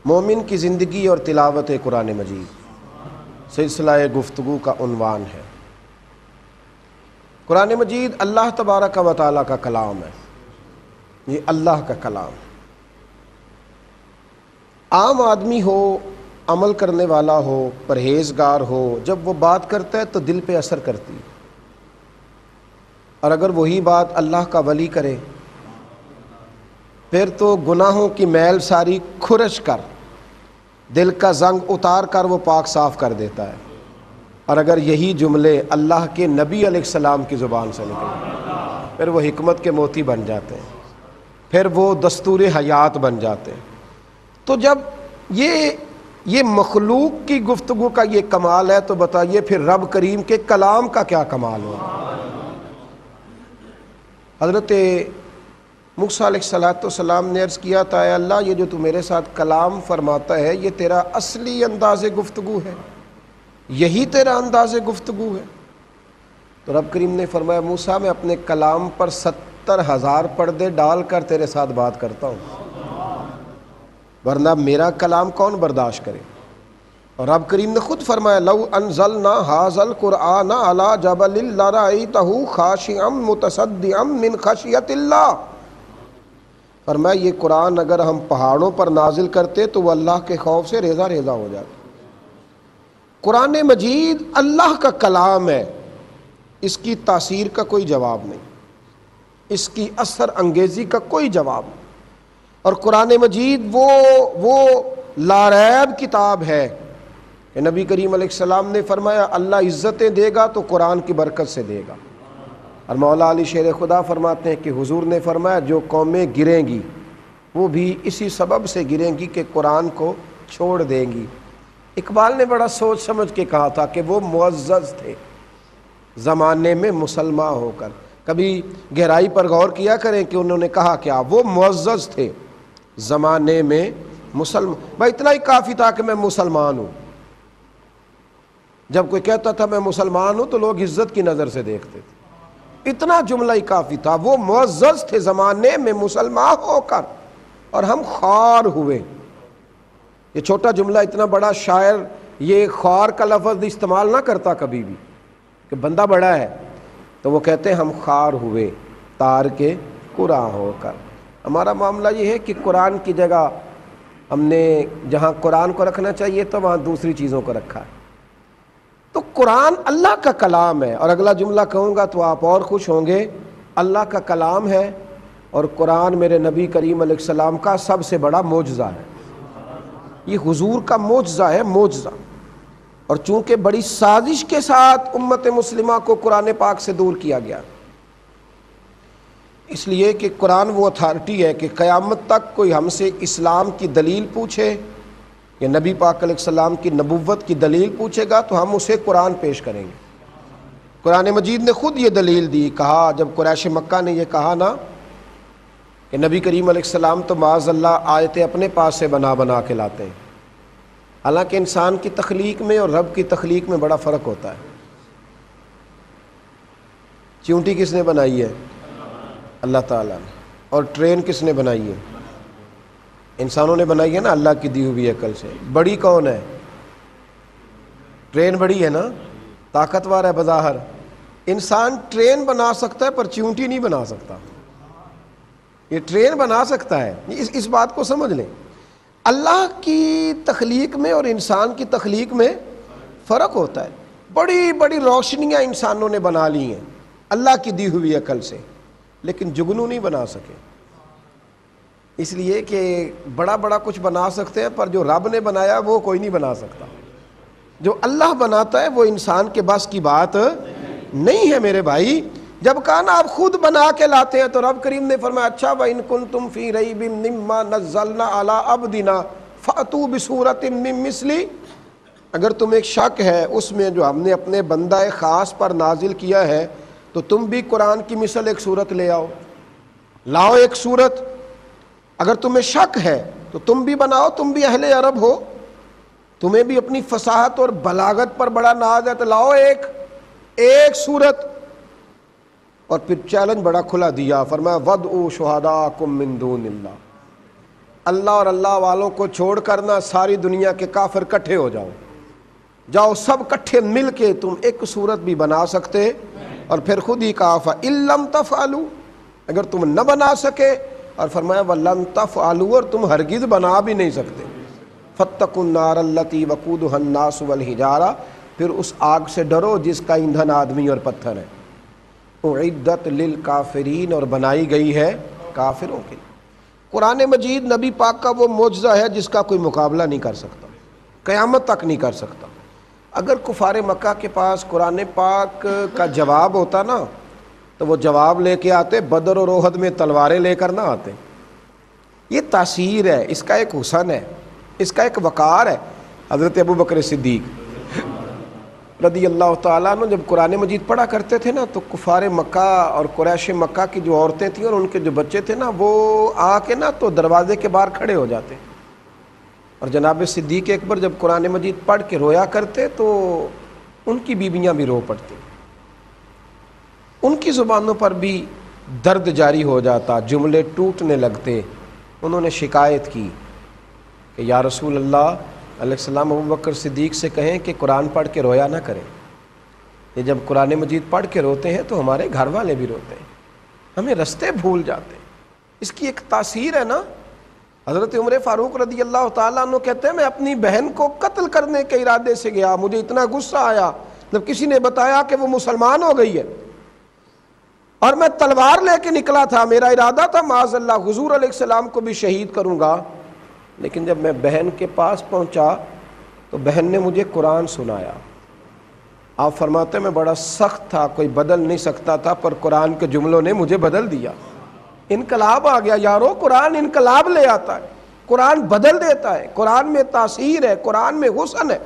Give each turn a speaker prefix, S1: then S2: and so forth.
S1: مومن کی زندگی اور تلاوت قرآن مجید سلسلہ گفتگو کا عنوان ہے۔ قرآن مجید اللہ تبارک و تعالیٰ کا کلام ہے، یہ اللہ کا کلام۔ عام آدمی ہو، عمل کرنے والا ہو، پرہیزگار ہو، جب وہ بات کرتا ہے تو دل پہ اثر کرتی ہے، اور اگر وہی بات اللہ کا ولی کرے پھر تو گناہوں کی میل ساری کھرچ کر، دل کا زنگ اتار کر وہ پاک صاف کر دیتا ہے۔ اور اگر یہی جملے اللہ کے نبی علیہ السلام کی زبان سے نکلیں پھر وہ حکمت کے موتی بن جاتے ہیں، پھر وہ دستور حیات بن جاتے ہیں۔ تو جب یہ مخلوق کی گفتگو کا یہ کمال ہے تو بتائیے پھر رب کریم کے کلام کا کیا کمال ہوگا۔ حضرت موسیٰ علیہ السلام نے عرض کیا تھا، اے اللہ یہ جو تو میرے ساتھ کلام فرماتا ہے یہ تیرا اصلی انداز گفتگو ہے، یہی تیرا انداز گفتگو ہے؟ تو رب کریم نے فرمایا موسیٰ میں اپنے کلام پر 70,000 پردے ڈال کر تیرے ساتھ بات کرتا ہوں، ورنہ میرا کلام کون برداشت کرے۔ اور رب کریم نے خود فرمایا لو انزلنا ھذا القرآن علی جبل لرأیتہ خاشعا متصدعا من خشیۃ اللہ، فرمایا یہ قرآن اگر ہم پہاڑوں پر نازل کرتے تو وہ اللہ کے خوف سے ریزہ ریزہ ہو جاتا۔ قرآن مجید اللہ کا کلام ہے، اس کی تاثیر کا کوئی جواب نہیں، اس کی اثر انگیزی کا کوئی جواب نہیں۔ اور قرآن مجید وہ لاریب کتاب ہے کہ نبی کریم علیہ السلام نے فرمایا اللہ عزتیں دے گا تو قرآن کی برکت سے دے گا۔ اور مولا علی شیر خدا فرماتے ہیں کہ حضور نے فرمایا جو قومیں گریں گی وہ بھی اسی سبب سے گریں گی کہ قرآن کو چھوڑ دیں گی۔ اقبال نے بڑا سوچ سمجھ کے کہا تھا کہ وہ معزز تھے زمانے میں مسلمان ہو کر، کبھی گہرائی پر غور کیا کریں کہ انہوں نے کہا کیا، وہ معزز تھے زمانے میں مسلمان۔ بھائی اتنا ہی کافی تھا کہ میں مسلمان ہوں، جب کوئی کہتا تھا میں مسلمان ہوں تو لوگ عزت کی نظر سے دیکھتے تھے، اتنا جملہ ہی کافی تھا۔ وہ معزز تھے زمانے میں مسلمان ہو کر اور ہم خوار ہوئے۔ یہ چھوٹا جملہ اتنا بڑا شاعر یہ خوار کا لفظ استعمال نہ کرتا کبھی بھی کہ بندہ بڑا ہے، تو وہ کہتے ہیں ہم خوار ہوئے تار کے قرآن ہو کر۔ ہمارا معاملہ یہ ہے کہ قرآن کی جگہ ہم نے جہاں قرآن کو رکھنا چاہیے تو وہاں دوسری چیزوں کو رکھا ہے۔ تو قرآن اللہ کا کلام ہے، اور اگلا جملہ کہوں گا تو آپ اور خوش ہوں گے، اللہ کا کلام ہے اور قرآن میرے نبی کریم علیہ السلام کا سب سے بڑا معجزہ ہے، یہ حضور کا معجزہ ہے، معجزہ۔ اور چونکہ بڑی سازش کے ساتھ امت مسلمہ کو قرآن پاک سے دور کیا گیا، اس لیے کہ قرآن وہ اتھارٹی ہے کہ قیامت تک کوئی ہم سے اسلام کی دلیل پوچھے کہ نبی پاک علیہ السلام کی نبوت کی دلیل پوچھے گا تو ہم اسے قرآن پیش کریں گے۔ قرآن مجید نے خود یہ دلیل دی، کہا جب قریش مکہ نے یہ کہا نا کہ نبی کریم علیہ السلام تو معاذ اللہ آیتیں اپنے پاس سے بنا بنا کے لاتے ہیں، حالانکہ انسان کی تخلیق میں اور رب کی تخلیق میں بڑا فرق ہوتا ہے۔ چیونٹی کس نے بنائی ہے؟ اللہ تعالیٰ نے۔ اور ٹرین کس نے بنائی ہے؟ انسانوں نے بنائی ہے نا اللہ کی دی ہوئی عقل سے۔ بڑی کون ہے؟ ٹرین بڑی ہے نا، طاقتور ہے بظاہر۔ انسان ٹرین بنا سکتا ہے پر چیونٹی نہیں بنا سکتا۔ یہ ٹرین بنا سکتا ہے، اس بات کو سمجھ لیں۔ اللہ کی تخلیق میں اور انسان کی تخلیق میں فرق ہوتا ہے۔ بڑی بڑی روشنیاں انسانوں نے بنا لی ہیں اللہ کی دی ہوئی عقل سے، لیکن جگنو نہیں بنا سکے، اس لیے کہ بڑا بڑا کچھ بنا سکتے ہیں پر جو رب نے بنایا وہ کوئی نہیں بنا سکتا۔ جو اللہ بناتا ہے وہ انسان کے بس کی بات نہیں ہے میرے بھائی۔ جب کہا نا آپ خود بنا کے لاتے ہیں تو رب کریم نے فرمایا اچھا وَإِن كُنتُمْ فِي رَيْبٍ مِّمَّا نَزَّلْنَا عَلَىٰ عَبْدِنَا فَأْتُوا بِسُورَةٍ مِّن مِّثْلِهِ، اگر تمہیں شک ہے اس میں جو ہم نے اپنے بندہ خاص پر نازل کیا ہے تو تم بھی قرآن کی مثل ایک صورت لے آؤ، لاؤ ایک صورت۔ اگر تمہیں شک ہے تو تم بھی بناؤ، تم بھی اہل عرب ہو، تمہیں بھی اپنی فصاحت اور بلاغت پر بڑا ناز ہے تو لاؤ ایک صورت۔ اور پھر چیلنج بڑا کھلا دیا، فرمایا وَادْعُوا شُهَدَاءَكُم مِّن دُونِ اللَّهِ، اللہ اور اللہ والوں کو چھوڑ کر نہ ساری دنیا کے کافر کٹھے ہو جاؤ سب کٹھے مل کے تم ایک صورت بھی بنا سکتے، اور پھر خود ہی کہا فَإِن لَمْ تَفْعَلُوا، اگر تم نہ بنا سکے، اور فرمایا وَلَن تَفْعَلُوا، اور تم ہرگز بنا بھی نہیں سکتے، فَاتَّقُوا النَّارَ الَّتِي وَقُودُهَا النَّاسُ وَالْحِجَارَةُ، پھر اس آگ سے ڈرو جس کا ایندھن آدمی اور پتھر ہے، اُعِدَّتْ لِلْكَافِرِينَ، اور بنائی گئی ہے کافروں کے لیے۔ قرآن مجید نبی پاک کا وہ معجزہ ہے جس کا کوئی مقابلہ نہیں کر سکتا، قیامت تک نہیں کر سکتا۔ اگر کفار مکہ کے پاس قرآن پاک کا جواب ہوتا نا تو وہ جواب لے کے آتے، بدر اور احد میں تلواریں لے کر نہ آتے۔ یہ تاثیر ہے، اس کا ایک حسن ہے، اس کا ایک وقار ہے۔ حضرت ابو بکر صدیق رضی اللہ تعالیٰ عنہ جب قرآن مجید پڑھا کرتے تھے نا تو کفار مکہ اور قریش مکہ کی جو عورتیں تھیں اور ان کے جو بچے تھے نا، وہ آ کے نا تو دروازے کے باہر کھڑے ہو جاتے، اور جناب صدیق اکبر جب قرآن مجید پڑھ کے رویا کرتے تو ان کی بیویاں بھی رو پڑتی، ان کی زبانوں پر بھی درد جاری ہو جاتا، جملے ٹوٹنے لگتے۔ انہوں نے شکایت کی کہ یا رسول اللہ علیہ السلام، ابو بکر صدیق سے کہیں کہ قرآن پڑھ کے رویا نہ کریں، یہ جب قرآن مجید پڑھ کے روتے ہیں تو ہمارے گھر والے بھی روتے ہیں، ہمیں رستے بھول جاتے ہیں۔ اس کی ایک تاثیر ہے نا۔ حضرت عمر فاروق رضی اللہ تعالیٰ عنہ کہتے ہیں میں اپنی بہن کو قتل کرنے کے ارادے سے گیا، مجھے اتنا غصہ آیا جب کسی نے بتایا کہ وہ مسلمان ہو گئی ہے، اور میں تلوار لے کے نکلا تھا، میرا ارادہ تھا معاذ اللہ حضور علیہ السلام کو بھی شہید کروں گا، لیکن جب میں بہن کے پاس پہنچا تو بہن نے مجھے قرآن سنایا۔ آپ فرماتے ہیں میں بڑا سخت تھا، کوئی بدل نہیں سکتا تھا، پر قرآن کے جملوں نے مجھے بدل دیا، انقلاب آ گیا۔ یارو قرآن انقلاب لے آتا ہے، قرآن بدل دیتا ہے، قرآن میں تاثیر ہے، قرآن میں حسن ہے۔